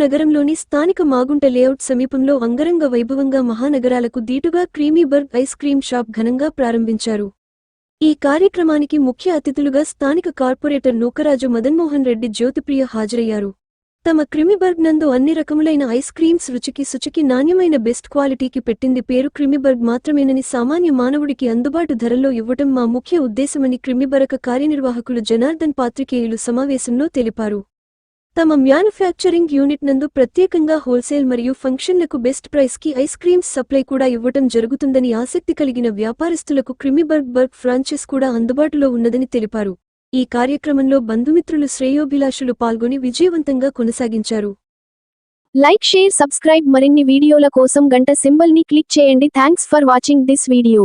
నగరంలోని స్థానిక మాగుంట లేఅవుట్ సమీపంలో అంగరంగ వైభవంగా మహానగరాలకు దీటుగా క్రీమీబర్గ్ ఐస్ క్రీం షాప్ ఘనంగా ప్రారంభించారు. ఈ కార్యక్రమానికి ముఖ్య అతిథులుగా స్థానిక కార్పొరేటర్ నూకరాజు మదన్మోహన్ రెడ్డి జ్యోతిప్రియ హాజరయ్యారు. తమ క్రిమిబర్గ్ నందు అన్ని రకములైన ఐస్ క్రీమ్స్ రుచికి శుచికి నాణ్యమైన బెస్ట్ క్వాలిటీకి పెట్టింది పేరు క్రిమిబర్గ్ మాత్రమేనని సామాన్య మానవుడికి అందుబాటు ధరల్లో ఇవ్వటం మా ముఖ్య ఉద్దేశమని క్రిమిబరక కార్యనిర్వాహకులు జనార్దన్ పాత్రికేయులు సమావేశంలో తెలిపారు. తమ మ్యానుఫ్యాక్చరింగ్ యూనిట్ నందు ప్రత్యేకంగా హోల్సేల్ మరియు ఫంక్షన్లకు బెస్ట్ ప్రైస్కి ఐస్ క్రీమ్స్ సప్లై కూడా ఇవ్వటం జరుగుతుందని ఆసక్తి కలిగిన వ్యాపారస్తులకు క్రిమిబర్గ్ ఫ్రాంచైజ్ కూడా అందుబాటులో ఉన్నదని తెలిపారు. ఈ కార్యక్రమంలో బంధుమిత్రులు శ్రేయోభిలాషులు పాల్గొని విజయవంతంగా కొనసాగించారు. Like, share, subscribe. మరిన్ని వీడియోల కోసం గంట సింబల్ ని క్లిక్ చేయండి. Thanks for watching this video.